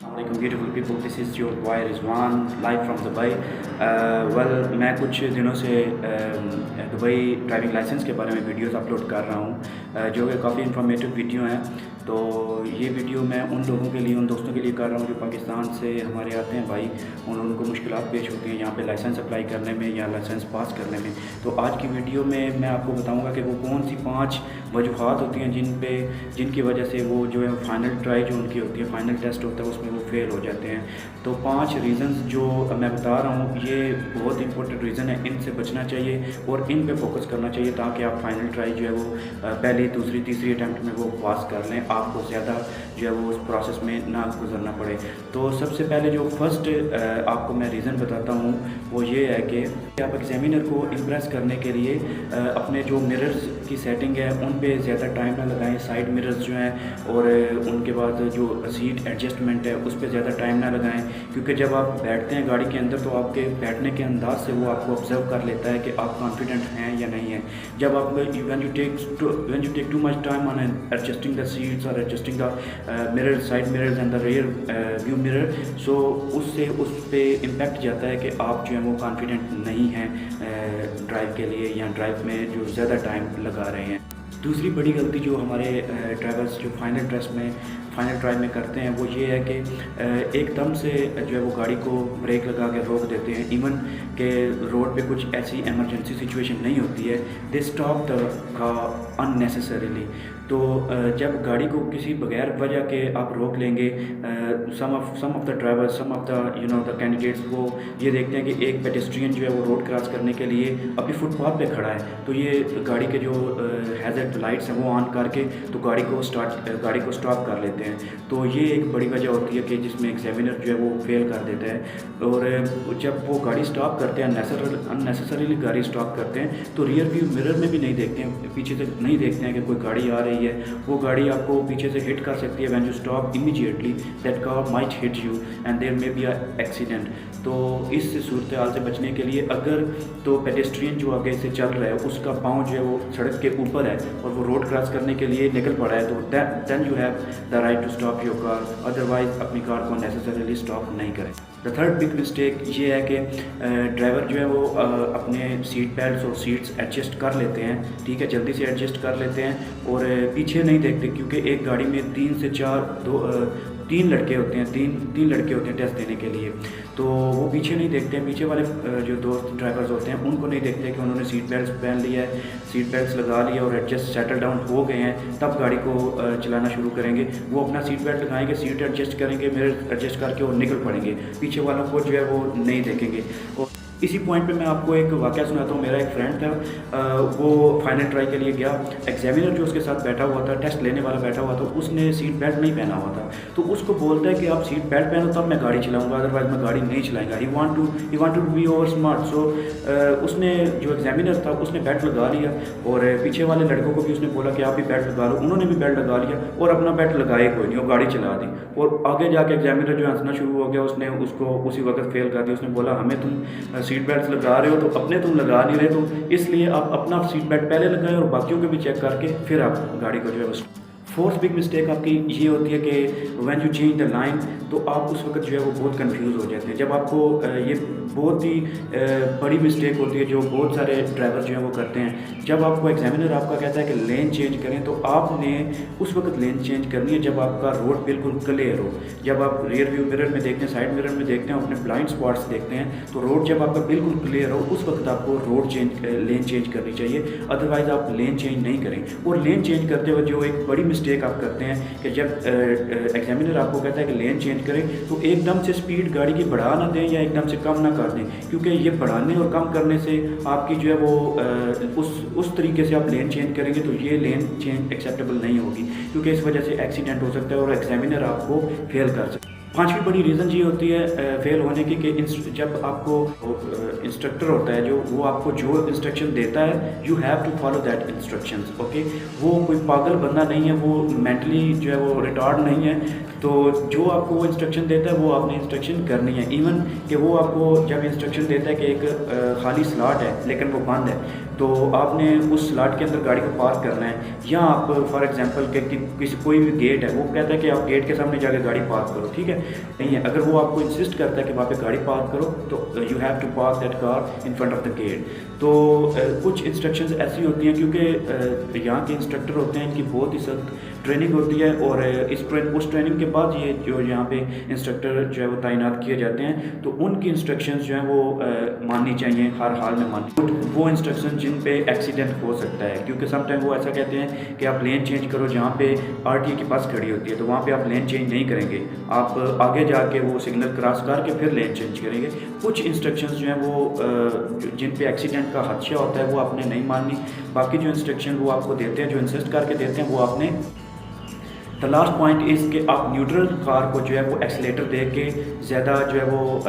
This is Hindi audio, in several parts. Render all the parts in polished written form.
Assalamualaikum beautiful people, this is your boy Rizwan live from Dubai। मैं कुछ दिनों से दुबई ड्राइविंग लाइसेंस के बारे में वीडियोस अपलोड कर रहा हूँ, जो कि काफ़ी इन्फॉर्मेटिव वीडियो हैं। तो ये वीडियो मैं उन लोगों के लिए, उन दोस्तों के लिए कर रहा हूँ जो पाकिस्तान से हमारे आते हैं भाई, उनको मुश्किलात पेश होती हैं यहाँ पे लाइसेंस अप्लाई करने में या लाइसेंस पास करने में। तो आज की वीडियो में मैं आपको बताऊँगा कि वो कौन सी 5 वजूहात होती हैं जिनकी वजह से वो जो है फाइनल ट्राई जो उनकी होती है, फाइनल टेस्ट होता है, उसमें वो फेल हो जाते हैं। तो 5 रीज़न्स जो मैं बता रहा हूँ ये बहुत इंपॉर्टेंट रीज़न है, इनसे बचना चाहिए और इन पे फोकस करना चाहिए ताकि आप फाइनल ट्राई जो है वो पहली, दूसरी, तीसरी अटैम्प्ट में वो पास कर लें, आपको ज़्यादा जो है वो उस प्रोसेस में ना गुजरना पड़े। तो सबसे पहले जो फर्स्ट आपको मैं रीज़न बताता हूँ वो ये है कि आप एग्जामिनर को इम्प्रेस करने के लिए अपने जो मिरर्स की सेटिंग है उन पे ज़्यादा टाइम ना लगाएं, साइड मिरर्स जो हैं और उनके बाद जो सीट एडजस्टमेंट है उस पर ज़्यादा टाइम ना लगाएं, क्योंकि जब आप बैठते हैं गाड़ी के अंदर तो आपके बैठने के अंदाज से वो आपको ऑब्जर्व कर लेता है कि आप कॉन्फिडेंट हैं या नहीं हैं। जब आप when you take too much time on adjusting the seats or adjusting the mirror, side mirrors and the rear view mirror, so उससे उस पर इम्पेक्ट जाता है कि आप जो है वो कॉन्फिडेंट नहीं हैं ड्राइव के लिए या ड्राइव में जो ज़्यादा टाइम लगा रहे हैं। दूसरी बड़ी गलती जो हमारे ड्राइवर्स जो फाइनल ड्राइव में करते हैं वो ये है कि एकदम से जो है वो गाड़ी को ब्रेक लगा के रोक देते हैं, इवन के रोड पे कुछ ऐसी इमरजेंसी सिचुएशन नहीं होती है, they stop the car unnecessarily. तो जब गाड़ी को किसी बगैर वजह के आप रोक लेंगे, some of the drivers, some of the the candidates वो ये देखते हैं कि एक पेडेस्ट्रियन जो है वो रोड क्रॉस करने के लिए अभी फुटपाथ पे खड़ा है, तो ये गाड़ी के जो हैज़र्ड लाइट्स हैं वो ऑन करके तो गाड़ी को स्टॉप कर लेते हैं। तो ये एक बड़ी वजह होती है कि जिसमें एग्जामिनर जो है वो फेल कर देता है। और जब वो गाड़ी स्टॉप करते हैं, अननेसेसरीली गाड़ी स्टॉप करते हैं, तो रियर व्यू मिरर में भी नहीं देखते हैं, पीछे से नहीं देखते हैं कि कोई गाड़ी आ रही है, वो गाड़ी आपको पीछे से हिट कर सकती है। When you stop immediately that car might hit you and there may be a accident. तो इस सूरत हाल से बचने के लिए अगर तो पेडेस्ट्रियन जो आगे से चल रहा है उसका पाँव जो है वो सड़क के ऊपर है और वो रोड क्रॉस करने के लिए निकल पड़ा है, तो then you have the right to stop your car, otherwise अपनी कार को नेसेसरीली स्टॉप नहीं करें। द थर्ड बिग मिस्टेक ये है कि ड्राइवर जो है वो अपने सीट बेल्ट और सीट्स एडजस्ट कर लेते हैं, ठीक है, जल्दी से एडजस्ट कर लेते हैं और पीछे नहीं देखते, क्योंकि एक गाड़ी में 3 से 4 तीन लड़के होते हैं, तीन लड़के होते हैं टेस्ट देने के लिए, तो वो पीछे नहीं देखते हैं। पीछे वाले जो दोस्त ड्राइवर्स होते हैं उनको नहीं देखते कि उन्होंने सीट बेल्ट पहन लिया है, सीट बेल्ट लगा लिया और एडजस्ट सेटल डाउन हो गए हैं, तब गाड़ी को चलाना शुरू करेंगे। वो अपना सीट बेल्ट लगाएंगे, सीट एडजस्ट करेंगे, मिरर एडजस्ट करके और निकल पड़ेंगे, पीछे वालों को जो है वो नहीं देखेंगे। और इसी पॉइंट पे मैं आपको एक वाक़या सुनाता हूँ। मेरा एक फ्रेंड था, वो फाइनल ट्राई के लिए गया, एग्जामिनर जो उसके साथ बैठा हुआ था, टेस्ट लेने वाला बैठा हुआ था, उसने सीट बेल्ट नहीं पहना हुआ था, तो उसको बोलता है कि आप सीट बेल्ट पहनो तब मैं गाड़ी चलाऊँगा, अदरवाइज मैं गाड़ी नहीं चलाएगा। He want to be over smart. So उसने जो एग्जामिनर था उसने बेल्ट लगा लिया और पीछे वाले लड़कों को भी उसने बोला कि आप भी बेल्ट लगा लो, उन्होंने भी बेल्ट लगा लिया और अपना बेल्ट लगाए कोई नहीं और गाड़ी चला दी। और आगे जाके एग्जामिनर जो हंसना शुरू हो गया, उसने उसको उसी वक्त फेल कर दिया। उसने बोला हमें तुम सीट बेल्ट लगा रहे हो तो अपने तुम लगा नहीं रहे, तो इसलिए आप अपना सीट बेल्ट पहले लगाएं और बाकियों के भी चेक करके फिर आप गाड़ी को जो है। फोर्थ बिग मिस्टेक आपकी ये होती है कि when you change the line, तो आप उस वक्त जो है वो बहुत कंफ्यूज हो जाते हैं। जब आपको ये बहुत ही बड़ी मिस्टेक होती है जो बहुत सारे ड्राइवर जो है वो करते हैं। जब आपको एग्जामिनर आपका कहता है कि लेन चेंज करें, तो आपने उस वक्त लेन चेंज करनी है जब आपका रोड बिल्कुल क्लियर हो। जब आप रियर व्यू मिरर में देखते हैं, साइड मिरर में देखते हैं, अपने ब्लाइंड स्पॉट्स देखते हैं, तो रोड जब आपका बिल्कुल क्लियर हो उस वक्त आपको लेन चेंज करनी चाहिए, अदरवाइज़ आप लेन चेंज नहीं करें। और लेन चेंज करते हुए जो एक बड़ी मिस्टेक आप करते हैं कि जब एग्जामिनर आपको कहता है कि लेन चेंज करें, तो एकदम से स्पीड गाड़ी की बढ़ा ना दें या एकदम से कम ना कर दें, क्योंकि ये बढ़ाने और कम करने से आपकी जो है वो उस तरीके से आप लेन चेंज करेंगे तो ये लेन चेंज एक्सेप्टेबल नहीं होगी, क्योंकि इस वजह से एक्सीडेंट हो सकता है और एग्जामिनर आपको फेल कर सकता है। पांचवी बड़ी रीज़न ये होती है फेल होने की कि जब आपको इंस्ट्रक्टर होता है जो वो आपको जो इंस्ट्रक्शन देता है, you have to follow that instructions, okay. वो कोई पागल बंदा नहीं है, वो मेंटली जो है वो रिटार्ड नहीं है, तो जो आपको वो इंस्ट्रक्शन देता है वो आपने इंस्ट्रक्शन करनी है। इवन कि वो आपको जब इंस्ट्रक्शन देता है कि एक खाली स्लॉट है लेकिन वो बंद है, तो आपने उस स्लॉट के अंदर गाड़ी को पार्क करना है, या आप फॉर एग्जांपल किसी कोई भी गेट है, वो कहता है कि आप गेट के सामने जाके गाड़ी पार्क करो, ठीक है, नहीं है, अगर वो आपको इंसिस्ट करता है कि वहाँ पे गाड़ी पार्क करो, तो you have to park that car in front of the gate. तो कुछ इंस्ट्रक्शंस ऐसी होती हैं, क्योंकि यहाँ के इंस्ट्रक्टर होते हैं, इनकी बहुत ही सख्त ट्रेनिंग होती है, और उस ट्रेनिंग के बाद ये जो यहाँ पे इंस्ट्रक्टर जो है वो तैनात किए जाते हैं, तो उनकी इंस्ट्रक्शंस जो हैं वो माननी चाहिए, हर हाल में माननी। वो इंस्ट्रक्शन जिन पे एक्सीडेंट हो सकता है, क्योंकि समटाइम वो ऐसा कहते हैं कि आप लेन चेंज करो, जहाँ पे आरटीए की बस खड़ी होती है तो वहाँ पे आप लेन चेंज नहीं करेंगे, आप आगे जाके वो सिग्नल क्रॉस करके फिर लेन चेंज करेंगे। कुछ इंस्ट्रक्शंस जो हैं वो जिन पे एक्सीडेंट का खदशा होता है वो आपने नहीं माननी। बाकी जो इंस्ट्रक्शन वो आपको देते हैं, जो इंसिस्ट करके देते हैं, वो आपने। द लास्ट पॉइंट इज़ कि आप न्यूट्रल कार को जो है वो एक्सीलेटर दे के ज़्यादा जो है वो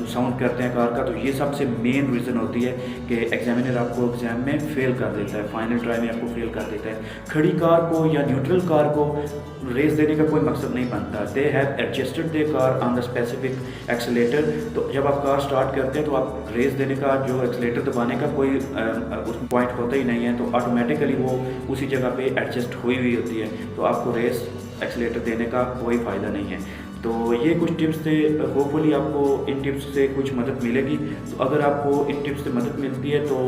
साउंड करते हैं कार का, तो ये सबसे मेन रीज़न होती है कि एग्जामिनर आपको एग्ज़ाम में फ़ेल कर देता है, फाइनल ट्राई में आपको फ़ेल कर देता है। खड़ी कार को या न्यूट्रल कार को रेस देने का कोई मकसद नहीं बनता। They have adjusted they car on the specific accelerator, तो जब आप कार स्टार्ट करते हैं तो आप रेस देने का, जो एक्सीलेटर दबाने का कोई उस पॉइंट होता ही नहीं है, तो ऑटोमेटिकली वो उसी जगह पे एडजस्ट हुई हुई होती है, तो आपको रेस एक्सीलेटर देने का कोई फ़ायदा नहीं है। तो ये कुछ टिप्स थे, होपफुली आपको इन टिप्स से कुछ मदद मिलेगी। तो अगर आपको इन टिप्स से मदद मिलती है तो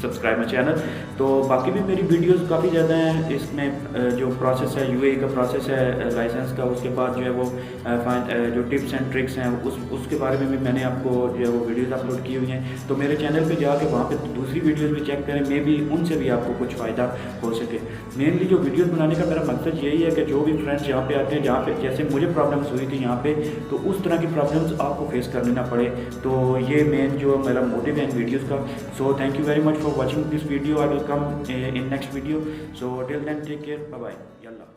सब्सक्राइब माई चैनल। तो बाकी भी मेरी वीडियोस काफ़ी ज़्यादा हैं, इसमें जो प्रोसेस है, यूएई का प्रोसेस है लाइसेंस का, उसके बाद जो है वो जो टिप्स एंड ट्रिक्स हैं उसके बारे में भी मैंने आपको जो है वो वीडियोस अपलोड की हुई हैं। तो मेरे चैनल पे जाके वहाँ पे दूसरी वीडियोस भी चेक करें, मे बी उनसे भी आपको कुछ फ़ायदा हो सके। मेनली जो वीडियोस बनाने का मेरा मकसद यही है कि जो भी फ्रेंड्स यहाँ पे आते हैं, जहाँ पे जैसे मुझे प्रॉब्लम्स हुई थी यहाँ पे, तो उस तरह की प्रॉब्लम्स आपको फेस करनी ना पड़े। तो ये मेन जो मेरा मोटिव है इन वीडियोज़ का। So thank you very much for watching this video. I will come in next video. So till then, take care. Bye bye. Yalla.